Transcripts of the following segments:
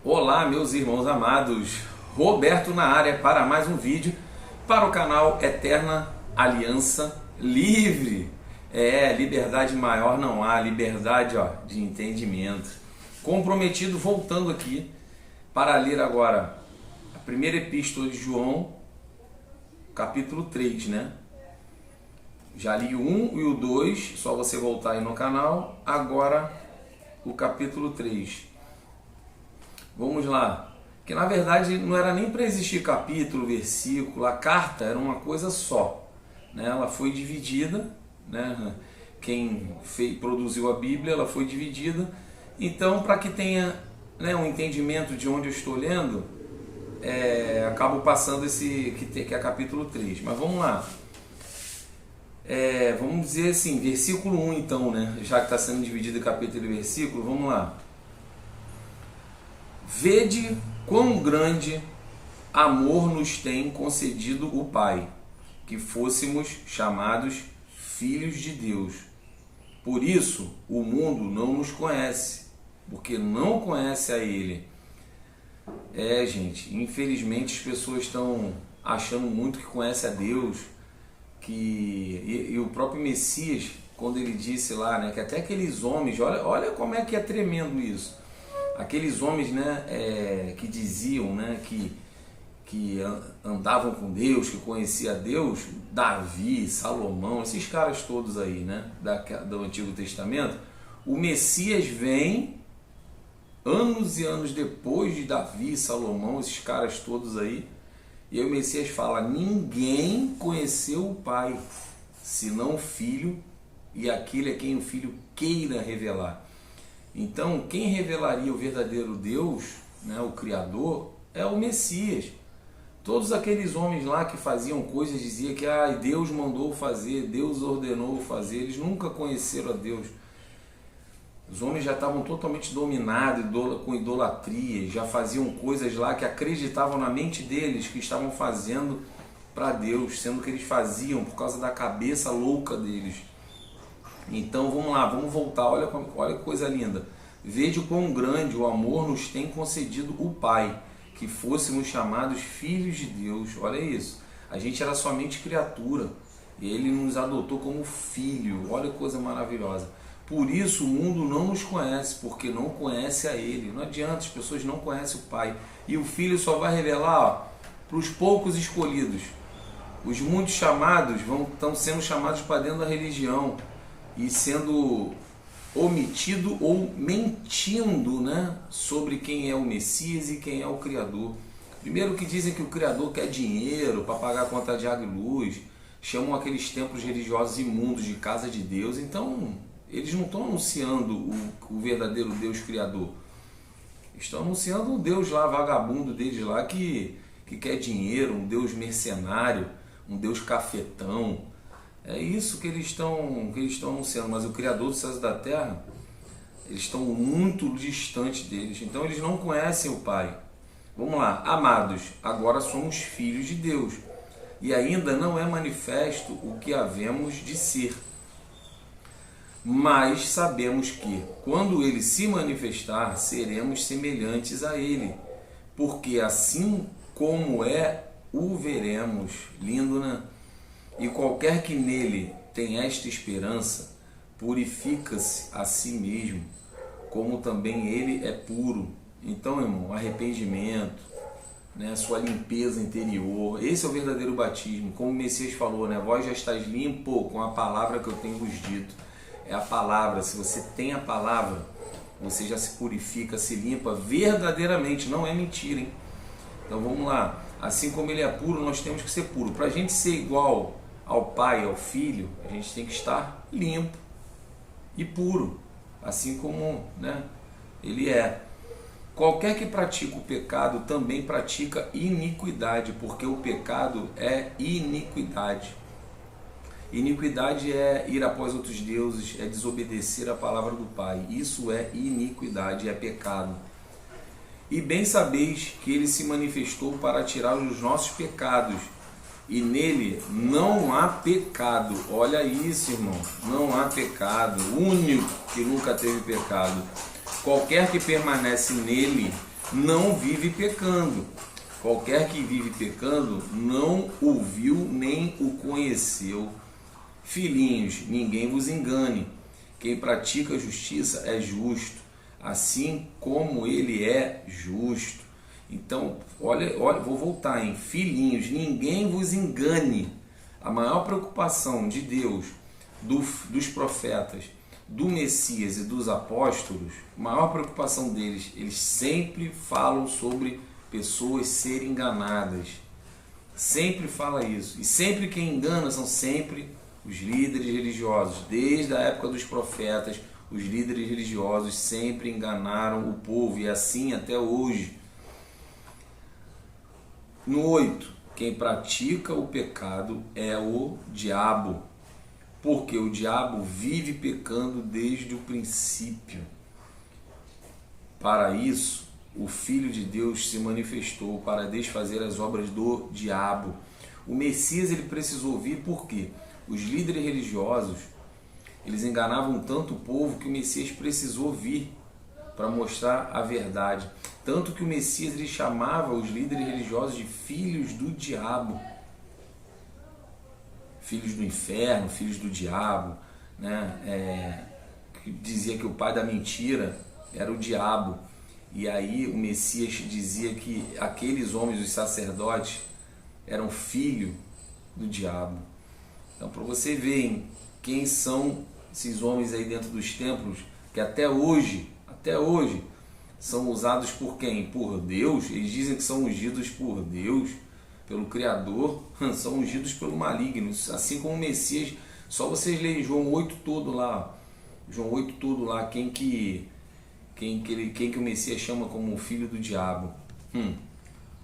Olá, meus irmãos amados, Roberto na área para mais um vídeo para o canal Eterna Aliança Livre. Liberdade maior não há, liberdade de entendimento. Comprometido, voltando aqui para ler agora a primeira epístola de João, capítulo 3, né? Já li o 1 e o 2, só você voltar aí no canal. Agora o capítulo 3. Vamos lá. Que na verdade não era nem para existir capítulo, versículo, a carta era uma coisa só, né? Ela foi dividida, né? Quem produziu a Bíblia, ela foi dividida. Então, para que tenha, né, um entendimento de onde eu estou lendo, acabo passando esse que é capítulo 3. Mas vamos lá. Vamos dizer assim, versículo 1 então, né? Já que está sendo dividido em capítulo e versículo, vamos lá. Vede quão grande amor nos tem concedido o Pai, que fôssemos chamados filhos de Deus. Por isso o mundo não nos conhece, porque não conhece a Ele. Gente, infelizmente as pessoas estão achando muito que conhece a Deus, e o próprio Messias, quando ele disse lá, né, que até aqueles homens, olha como é que é tremendo isso, aqueles homens, né, que diziam, né, que andavam com Deus, que conhecia Deus, Davi, Salomão, esses caras todos aí, né, do Antigo Testamento, o Messias vem anos e anos depois de Davi, Salomão, esses caras todos aí. E aí o Messias fala: ninguém conheceu o Pai, senão o Filho, e aquele a quem o Filho queira revelar. Então, quem revelaria o verdadeiro Deus, né, o Criador, é o Messias. Todos aqueles homens lá que faziam coisas, diziam que Deus mandou fazer, Deus ordenou fazer, eles nunca conheceram a Deus. Os homens já estavam totalmente dominados com idolatria, já faziam coisas lá que acreditavam na mente deles que estavam fazendo para Deus, sendo que eles faziam por causa da cabeça louca deles. Então vamos lá, vamos voltar, olha que coisa linda. Veja o quão grande o amor nos tem concedido o Pai, que fôssemos chamados filhos de Deus. Olha isso, a gente era somente criatura, e Ele nos adotou como filho. Olha que coisa maravilhosa. Por isso o mundo não nos conhece, porque não conhece a Ele. Não adianta, as pessoas não conhecem o Pai. E o Filho só vai revelar para os poucos escolhidos. Os muitos chamados estão sendo chamados para dentro da religião e sendo omitido ou mentindo, né, sobre quem é o Messias e quem é o Criador. Primeiro que dizem que o Criador quer dinheiro para pagar a conta de água e luz, chamam aqueles templos religiosos imundos de casa de Deus. Então eles não estão anunciando o verdadeiro Deus Criador. Estão anunciando um Deus lá, vagabundo deles lá, que quer dinheiro, um Deus mercenário, um Deus cafetão. É isso que eles estão anunciando. Mas o Criador dos céus e da terra, eles estão muito distantes deles. Então eles não conhecem o Pai. Vamos lá. Amados, agora somos filhos de Deus. E ainda não é manifesto o que havemos de ser. Mas sabemos que, quando Ele se manifestar, seremos semelhantes a Ele, porque assim como o veremos. Lindo, né? E qualquer que nele tem esta esperança, purifica-se a si mesmo, como também Ele é puro. Então, irmão, arrependimento, né, sua limpeza interior, esse é o verdadeiro batismo. Como o Messias falou, né? Vós já estáis limpo com a palavra que eu tenho vos dito. É a palavra. Se você tem a palavra, você já se purifica, se limpa verdadeiramente, não é mentira, hein? Então vamos lá. Assim como Ele é puro, nós temos que ser puro. Para a gente ser igual ao Pai, ao Filho, a gente tem que estar limpo e puro, assim como, né, Ele é. Qualquer que pratica o pecado também pratica iniquidade, porque o pecado é iniquidade. Iniquidade é ir após outros deuses, é desobedecer a palavra do Pai. Isso é iniquidade, é pecado. E bem sabeis que Ele se manifestou para tirar os nossos pecados, e nele não há pecado. Olha isso, irmão, não há pecado, o único que nunca teve pecado. Qualquer que permanece nele não vive pecando. Qualquer que vive pecando não o viu nem o conheceu. Filhinhos, ninguém vos engane. Quem pratica a justiça é justo, assim como ele é justo. Então, olha, vou voltar, hein? Filhinhos, ninguém vos engane. A maior preocupação de Deus, dos profetas, do Messias e dos apóstolos, a maior preocupação deles, eles sempre falam sobre pessoas serem enganadas. Sempre fala isso. E sempre quem engana são sempre os líderes religiosos. Desde a época dos profetas, os líderes religiosos sempre enganaram o povo, e assim até hoje. No 8, quem pratica o pecado é o diabo, porque o diabo vive pecando desde o princípio. Para isso, o Filho de Deus se manifestou para desfazer as obras do diabo. O Messias ele precisou vir porque os líderes religiosos eles enganavam tanto o povo que o Messias precisou vir para mostrar a verdade. Tanto que o Messias ele chamava os líderes religiosos de filhos do diabo. Filhos do inferno, filhos do diabo, né? Dizia que o pai da mentira era o diabo. E aí o Messias dizia que aqueles homens, os sacerdotes, eram filhos do diabo. Então, para você ver quem são esses homens aí dentro dos templos, que até hoje, são usados por quem? Por Deus. Eles dizem que são ungidos por Deus, pelo Criador, são ungidos pelo maligno. Assim como o Messias, só vocês leem João 8 todo lá. João 8 todo lá, quem que o Messias chama como o filho do diabo?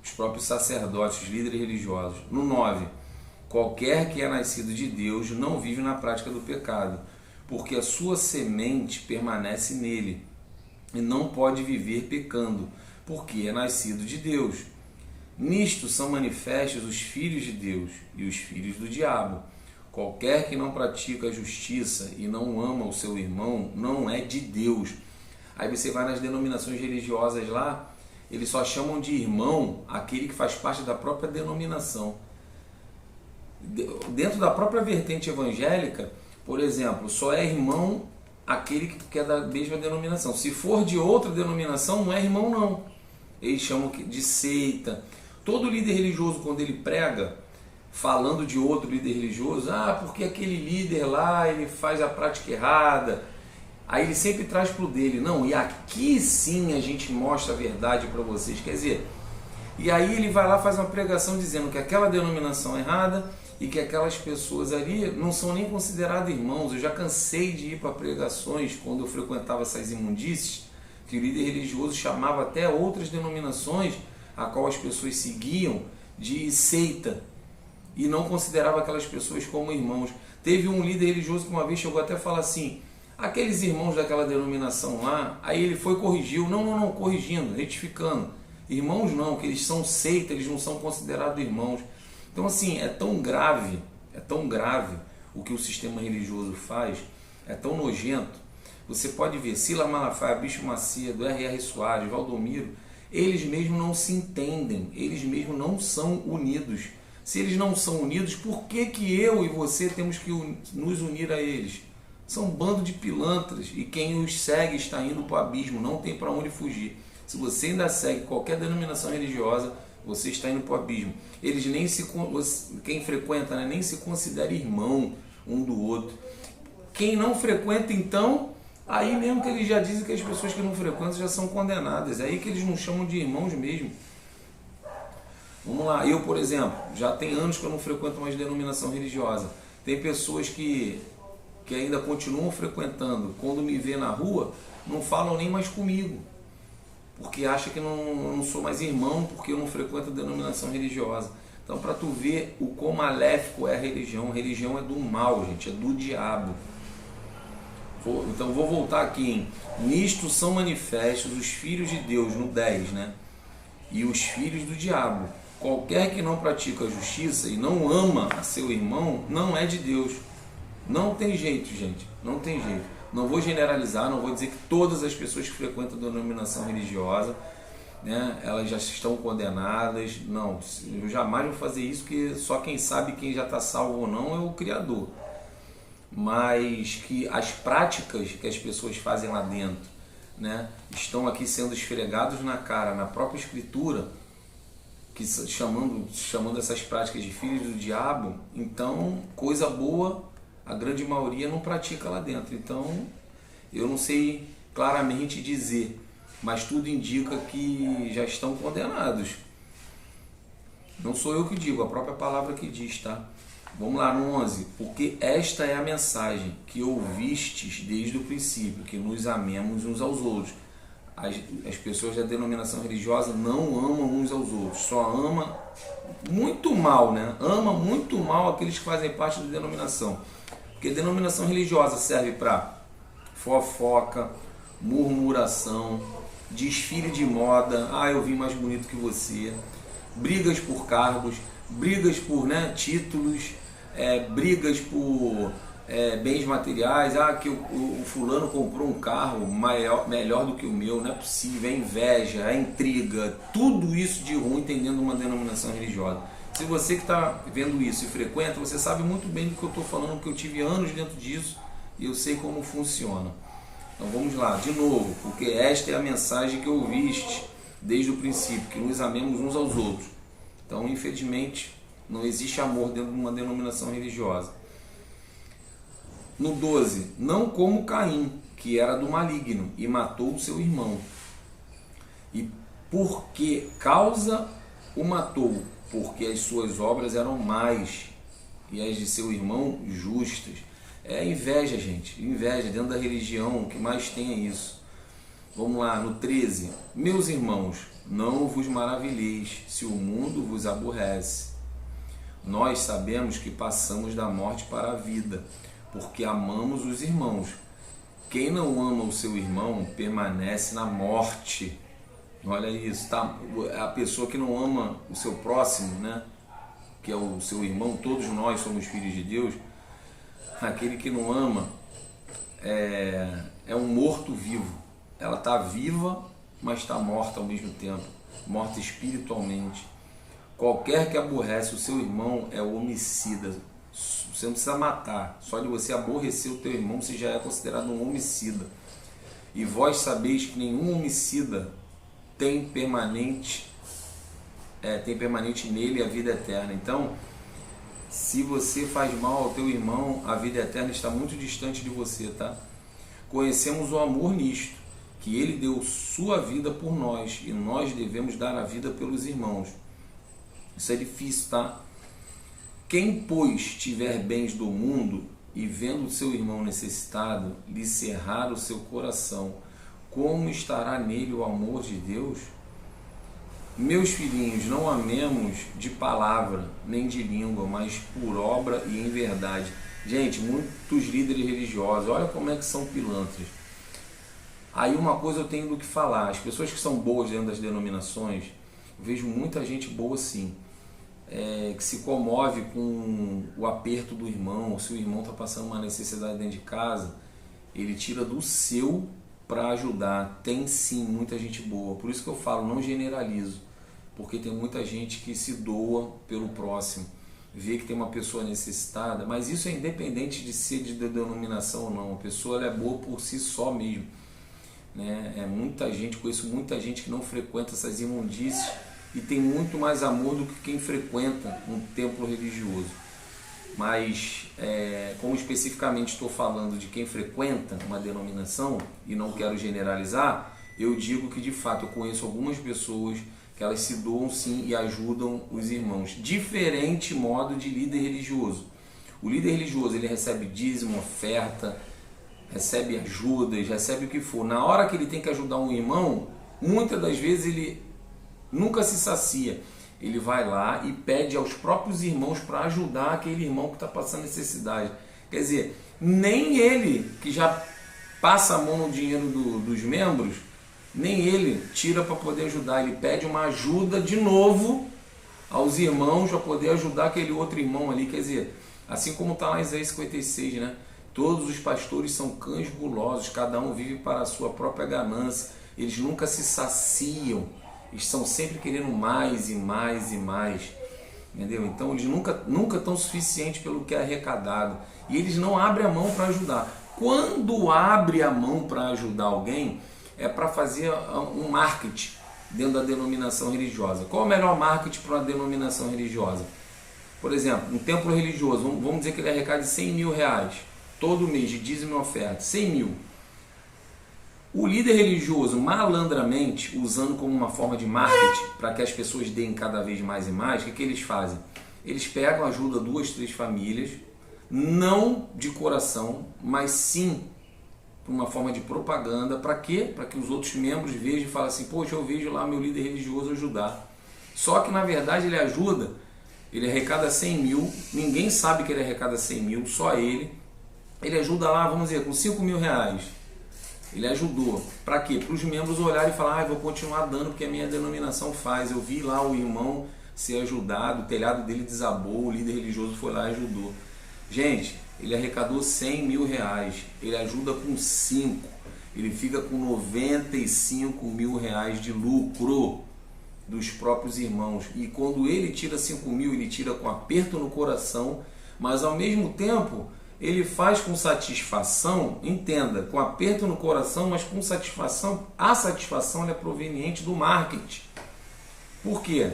Os próprios sacerdotes, os líderes religiosos. No 9, qualquer que é nascido de Deus não vive na prática do pecado, porque a sua semente permanece nele, e não pode viver pecando, porque é nascido de Deus. Nisto são manifestos os filhos de Deus e os filhos do diabo. Qualquer que não pratica a justiça e não ama o seu irmão, não é de Deus. Aí você vai nas denominações religiosas lá, eles só chamam de irmão aquele que faz parte da própria denominação. Dentro da própria vertente evangélica, por exemplo, só é irmão aquele que é da mesma denominação. Se for de outra denominação, não é irmão não. Eles chamam de seita. Todo líder religioso, quando ele prega, falando de outro líder religioso, porque aquele líder lá, ele faz a prática errada, aí ele sempre traz pro dele. Não, e aqui sim a gente mostra a verdade para vocês. Quer dizer, e aí ele vai lá faz uma pregação dizendo que aquela denominação é errada e que aquelas pessoas ali não são nem considerados irmãos. Eu já cansei de ir para pregações quando eu frequentava essas imundícies, que o líder religioso chamava até outras denominações a qual as pessoas seguiam de seita e não considerava aquelas pessoas como irmãos. Teve um líder religioso que uma vez chegou até a falar assim, aqueles irmãos daquela denominação lá, aí ele foi e corrigiu, não, corrigindo, retificando, irmãos não, que eles são seita, eles não são considerados irmãos. Então assim, é tão grave o que o sistema religioso faz, é tão nojento. Você pode ver, Sila Malafaia, Bispo Macedo, R.R. Soares, Valdomiro, eles mesmos não se entendem, eles mesmos não são unidos. Se eles não são unidos, por que eu e você temos que nos unir a eles? São um bando de pilantras e quem os segue está indo para o abismo, não tem para onde fugir. Se você ainda segue qualquer denominação religiosa, você está indo para o abismo. Eles nem quem frequenta, né, nem se considera irmão um do outro. Quem não frequenta, então, aí mesmo que eles já dizem que as pessoas que não frequentam já são condenadas. É aí que eles não chamam de irmãos mesmo. Vamos lá, eu, por exemplo, já tem anos que eu não frequento mais denominação religiosa. Tem pessoas que ainda continuam frequentando. Quando me vê na rua, não falam nem mais comigo, porque acham que não sou mais irmão, porque eu não frequento a denominação religiosa. Então, para tu ver o quão maléfico é a religião é do mal, gente, é do diabo. Então vou voltar aqui, hein? Nisto são manifestos os filhos de Deus, no 10, né? E os filhos do diabo. Qualquer que não pratica a justiça e não ama a seu irmão, não é de Deus. Não tem jeito, gente, não tem jeito. Não vou generalizar, não vou dizer que todas as pessoas que frequentam a denominação religiosa né? Elas já estão condenadas. Não, eu jamais vou fazer isso, porque só quem sabe quem já está salvo ou não é o Criador. Mas que as práticas que as pessoas fazem lá dentro, né, estão aqui sendo esfregados na cara, na própria Escritura, que chamando essas práticas de filhos do diabo. Então, coisa boa, a grande maioria não pratica lá dentro. Então, eu não sei claramente dizer, mas tudo indica que já estão condenados. Não sou eu que digo, a própria palavra que diz, tá? Vamos lá no 11. Porque esta é a mensagem que ouvistes desde o princípio, que nos amemos uns aos outros. As pessoas da denominação religiosa não amam uns aos outros, só ama muito mal, né? Ama muito mal aqueles que fazem parte da denominação. Porque a denominação religiosa serve para fofoca, murmuração, desfile de moda, eu vim mais bonito que você, brigas por cargos, brigas por, né, títulos, brigas por bens materiais, que o fulano comprou um carro melhor do que o meu, não é possível, é inveja, é intriga, tudo isso de ruim tem dentro de uma denominação religiosa. Se você que está vendo isso e frequenta, você sabe muito bem do que eu estou falando, porque eu tive anos dentro disso e eu sei como funciona. Então vamos lá, de novo, porque esta é a mensagem que ouviste desde o princípio, que nos amemos uns aos outros. Então, infelizmente, não existe amor dentro de uma denominação religiosa. No 12, não como Caim, que era do maligno, e matou o seu irmão. E por que causa o matou? Porque as suas obras eram más, e as de seu irmão justas. É inveja, gente, inveja dentro da religião, o que mais tem é isso. Vamos lá, no 13. Meus irmãos, não vos maravilheis se o mundo vos aborrece. Nós sabemos que passamos da morte para a vida, porque amamos os irmãos. Quem não ama o seu irmão permanece na morte. Olha isso, tá? A pessoa que não ama o seu próximo, né, que é o seu irmão, todos nós somos filhos de Deus. Aquele que não ama é um morto-vivo. Ela está viva, mas está morta ao mesmo tempo, morta espiritualmente. Qualquer que aborrece o seu irmão é homicida. Você não precisa matar, só de você aborrecer o teu irmão você já é considerado um homicida. E vós sabeis que nenhum homicida tem permanente nele a vida eterna. Então, se você faz mal ao teu irmão, a vida eterna está muito distante de você, tá? Conhecemos o amor nisto, que ele deu sua vida por nós, e nós devemos dar a vida pelos irmãos. Isso é difícil, tá? Quem, pois, tiver bens do mundo e vendo o seu irmão necessitado, lhe cerrar o seu coração, como estará nele o amor de Deus? Meus filhinhos, não amemos de palavra, nem de língua, mas por obra e em verdade. Gente, muitos líderes religiosos, olha como é que são pilantras. Aí uma coisa eu tenho do que falar, as pessoas que são boas dentro das denominações, eu vejo muita gente boa sim, que se comove com o aperto do irmão. Se o irmão está passando uma necessidade dentro de casa, ele tira do seu para ajudar. Tem sim muita gente boa, por isso que eu falo, não generalizo, porque tem muita gente que se doa pelo próximo, vê que tem uma pessoa necessitada, mas isso é independente de ser de denominação ou não, a pessoa ela é boa por si só mesmo, né? Muita gente, conheço muita gente que não frequenta essas imundícies e tem muito mais amor do que quem frequenta um templo religioso. Mas como especificamente estou falando de quem frequenta uma denominação e não quero generalizar, eu digo que de fato eu conheço algumas pessoas que elas se doam sim e ajudam os irmãos. Diferente modo de líder religioso. O líder religioso ele recebe dízimo, oferta, recebe ajudas, recebe o que for. Na hora que ele tem que ajudar um irmão, muitas das vezes ele nunca se sacia. Ele vai lá e pede aos próprios irmãos para ajudar aquele irmão que está passando necessidade. Quer dizer, nem ele que já passa a mão no dinheiro dos membros, nem ele tira para poder ajudar. Ele pede uma ajuda de novo aos irmãos para poder ajudar aquele outro irmão ali. Quer dizer, assim como está lá em Isaías 56, né? Todos os pastores são cães gulosos, cada um vive para a sua própria ganância. Eles nunca se saciam. estão sempre querendo mais e mais e mais, entendeu? Então eles nunca estão suficientes pelo que é arrecadado, e eles não abrem a mão para ajudar. Quando abre a mão para ajudar alguém, é para fazer um marketing dentro da denominação religiosa. Qual é o melhor marketing para uma denominação religiosa? Por exemplo, um templo religioso, vamos dizer que ele arrecada 100 mil reais todo mês de dízimo e oferta, 100 mil. O líder religioso, malandramente, usando como uma forma de marketing para que as pessoas deem cada vez mais e mais, o que eles fazem? Eles pegam, ajudam 2, 3 famílias, não de coração, mas sim por uma forma de propaganda. Para quê? Para que os outros membros vejam e falem assim, poxa, eu vejo lá meu líder religioso ajudar. Só que na verdade ele ajuda, ele arrecada 100 mil, ninguém sabe que ele arrecada 100 mil, só ele. Ele ajuda lá, vamos dizer, com 5 mil reais. Ele ajudou. Para quê? Para os membros olharem e falar, vou continuar dando porque a minha denominação faz. Eu vi lá o irmão ser ajudado, o telhado dele desabou, o líder religioso foi lá e ajudou. Gente, ele arrecadou 100 mil reais, ele ajuda com 5, ele fica com 95 mil reais de lucro dos próprios irmãos. E quando ele tira 5 mil, ele tira com aperto no coração, mas ao mesmo tempo ele faz com satisfação, entenda, com aperto no coração, mas com satisfação. A satisfação é proveniente do marketing. Por quê?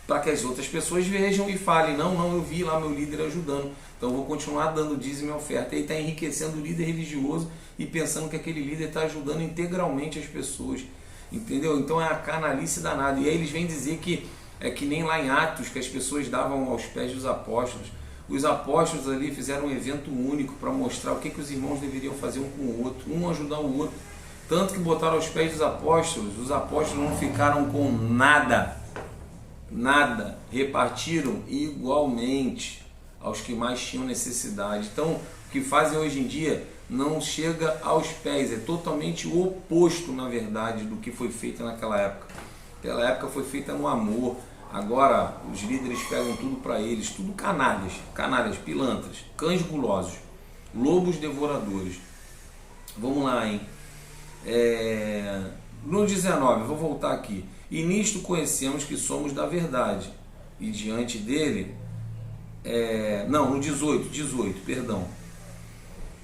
Para que as outras pessoas vejam e falem, não, eu vi lá meu líder ajudando, então eu vou continuar dando dízimo e oferta. Ele está enriquecendo o líder religioso e pensando que aquele líder está ajudando integralmente as pessoas, entendeu? Então é a canalice danada. E aí eles vêm dizer que é que nem lá em Atos, que as pessoas davam aos pés dos apóstolos. Os apóstolos ali fizeram um evento único para mostrar o que os irmãos deveriam fazer um com o outro, um ajudar o outro. Tanto que botaram aos pés dos apóstolos, os apóstolos não ficaram com nada, repartiram igualmente aos que mais tinham necessidade. Então, o que fazem hoje em dia não chega aos pés, é totalmente o oposto, na verdade, do que foi feito naquela época. Aquela época foi feita no amor. Agora os líderes pegam tudo para eles, tudo canalhas, pilantras, cães gulosos, lobos devoradores. Vamos lá, hein? No 19, vou voltar aqui. E nisto conhecemos que somos da verdade, e diante dele, no 18, perdão.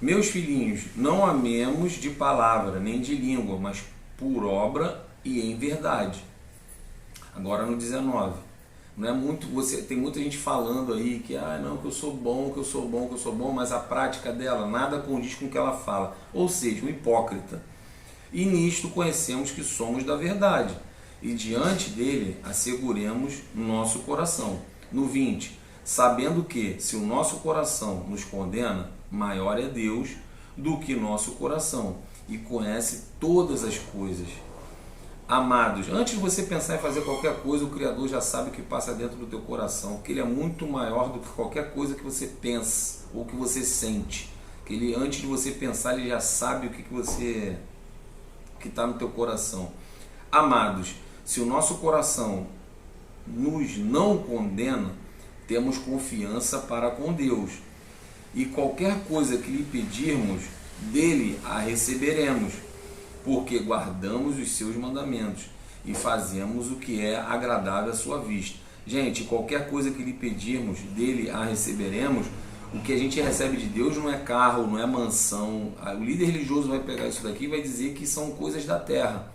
Meus filhinhos, não amemos de palavra, nem de língua, mas por obra e em verdade. Agora no 19, não é muito, tem muita gente falando aí que que eu sou bom, mas a prática dela nada condiz com o que ela fala, ou seja, um hipócrita. E nisto conhecemos que somos da verdade, e diante dele asseguremos nosso coração. No 20, sabendo que se o nosso coração nos condena, maior é Deus do que nosso coração, e conhece todas as coisas. Amados, antes de você pensar em fazer qualquer coisa, o Criador já sabe o que passa dentro do teu coração, porque Ele é muito maior do que qualquer coisa que você pensa ou que você sente. Que Ele, antes de você pensar, Ele já sabe o que está no teu coração. Amados, se o nosso coração nos não condena, temos confiança para com Deus, e qualquer coisa que lhe pedirmos, dele a receberemos, porque guardamos os seus mandamentos e fazemos o que é agradável à sua vista. Gente, qualquer coisa que lhe pedirmos, dele a receberemos. O que a gente recebe de Deus não é carro, não é mansão. O líder religioso vai pegar isso daqui e vai dizer que são coisas da terra,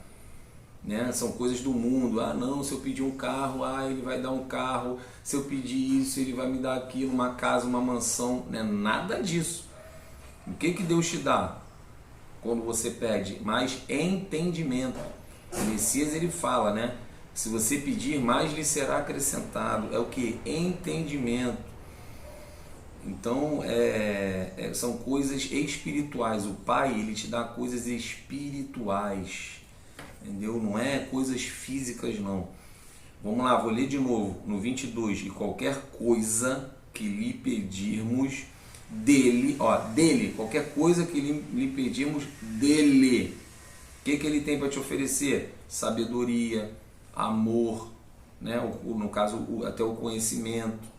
né? São coisas do mundo. Não, se eu pedir um carro, ele vai dar um carro. Se eu pedir isso, ele vai me dar aquilo, uma casa, uma mansão. Não é nada disso. O que Deus te dá quando você pede? Mais entendimento. O Messias, ele fala, né? Se você pedir, mais lhe será acrescentado. É o que? Entendimento. Então, são coisas espirituais. O Pai, ele te dá coisas espirituais, entendeu? Não é coisas físicas, não. Vamos lá, vou ler de novo, no 22. E qualquer coisa que lhe pedirmos dele, qualquer coisa que lhe pedirmos dele, o que ele tem para te oferecer? Sabedoria, amor, né? No caso, até o conhecimento,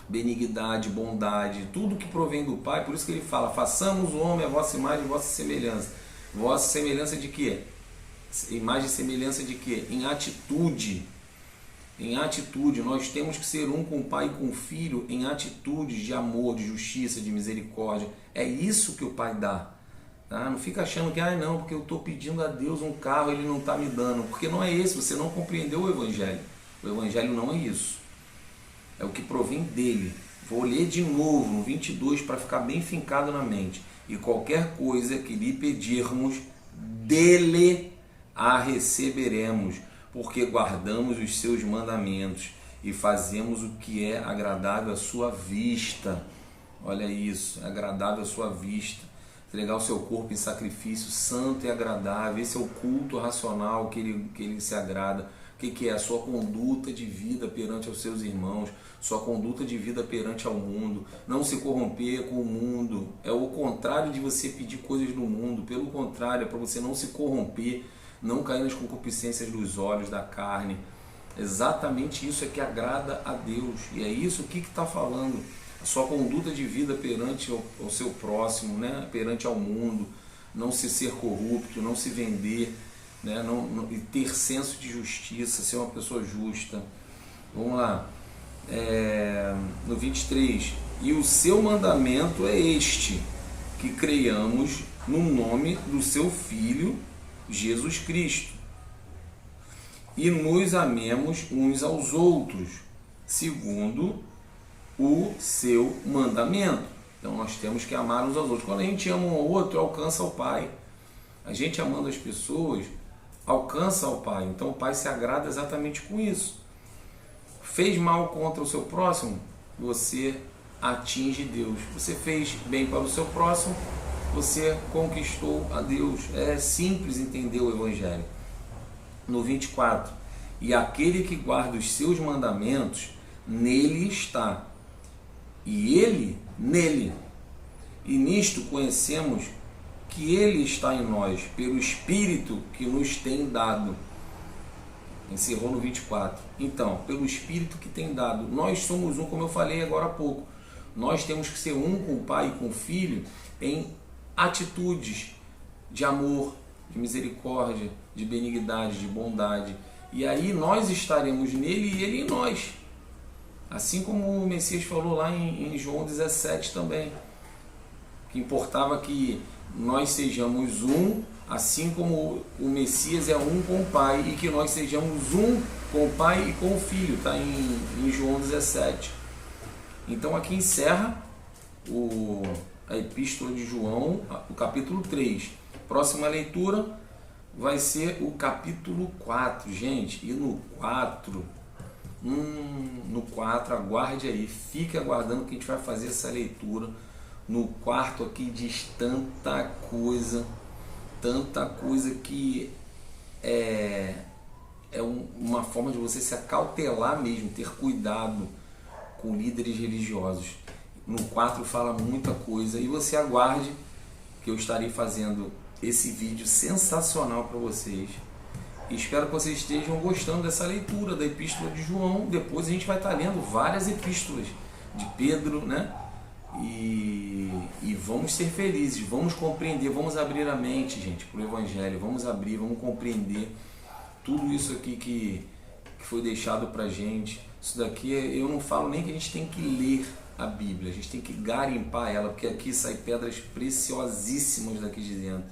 benignidade, bondade, tudo que provém do Pai. Por isso que ele fala, façamos o homem a vossa imagem e vossa semelhança. Vossa semelhança de quê? Imagem e semelhança de quê? Em atitude. Em atitude, nós temos que ser um com o Pai e com o Filho em atitudes de amor, de justiça, de misericórdia. É isso que o Pai dá. Tá? Não fica achando que, não, porque eu estou pedindo a Deus um carro e Ele não está me dando. Porque não é esse, você não compreendeu o Evangelho. O Evangelho não é isso. É o que provém dele. Vou ler de novo no 22 para ficar bem fincado na mente. E qualquer coisa que lhe pedirmos, dele a receberemos, porque guardamos os seus mandamentos e fazemos o que é agradável à sua vista. Olha isso, é agradável à sua vista. Entregar o seu corpo em sacrifício santo e agradável. Esse é o culto racional que ele se agrada. O que é? A sua conduta de vida perante os seus irmãos, sua conduta de vida perante ao mundo. Não se corromper com o mundo. É o contrário de você pedir coisas do mundo. Pelo contrário, é para você não se corromper, não cair nas concupiscências dos olhos, da carne. Exatamente isso é que agrada a Deus. E é isso que está falando. A sua conduta de vida perante ao seu próximo, né? Perante ao mundo. Não se ser corrupto, não se vender, né? E ter senso de justiça, ser uma pessoa justa. Vamos lá. No 23. E o seu mandamento é este, que creiamos no nome do seu Filho, Jesus Cristo, e nos amemos uns aos outros, segundo o seu mandamento. Então nós temos que amar uns aos outros. Quando a gente ama um ao outro, alcança o Pai. A gente amando as pessoas, alcança o Pai. Então o Pai se agrada exatamente com isso. Fez mal contra o seu próximo, você atinge Deus. Você fez bem para o seu próximo, você conquistou a Deus. É simples entender o Evangelho. No 24. E aquele que guarda os seus mandamentos, nele está, e ele nele. E nisto conhecemos que ele está em nós, pelo Espírito que nos tem dado. Encerrou no 24. Então, pelo Espírito que tem dado, nós somos um, como eu falei agora há pouco. Nós temos que ser um com o Pai e com o Filho em atitudes de amor, de misericórdia, de benignidade, de bondade. E aí nós estaremos nele e ele em nós. Assim como o Messias falou lá em João 17 também. Que importava que nós sejamos um, assim como o Messias é um com o Pai, e que nós sejamos um com o Pai e com o Filho, está em João 17. Então aqui encerra a Epístola de João, o capítulo 3. Próxima leitura vai ser o capítulo 4, gente. E no 4, aguarde aí, fique aguardando que a gente vai fazer essa leitura. No quarto aqui diz tanta coisa que é uma forma de você se acautelar mesmo, ter cuidado com líderes religiosos. No 4 fala muita coisa e você aguarde que eu estarei fazendo esse vídeo sensacional para vocês. E espero que vocês estejam gostando dessa leitura da Epístola de João. Depois a gente vai estar lendo várias epístolas de Pedro, né? E vamos ser felizes, vamos compreender, vamos abrir a mente, gente, para o Evangelho. Vamos abrir, vamos compreender tudo isso aqui que foi deixado para a gente. Isso daqui, eu não falo nem que a gente tem que ler a Bíblia, a gente tem que garimpar ela, porque aqui saem pedras preciosíssimas daqui de dentro.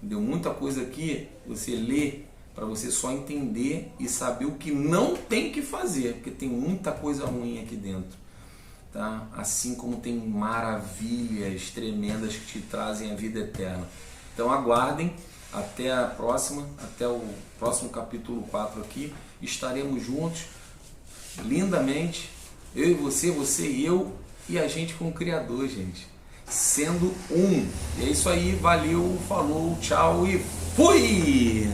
Deu muita coisa aqui, você lê para você só entender e saber o que não tem que fazer, porque tem muita coisa ruim aqui dentro, tá? Assim como tem maravilhas tremendas que te trazem a vida eterna. Então aguardem até a próxima, até o próximo capítulo 4 aqui, estaremos juntos lindamente, eu e você, você e eu, e a gente com o Criador, gente, sendo um. E é isso aí, valeu, falou, tchau e fui!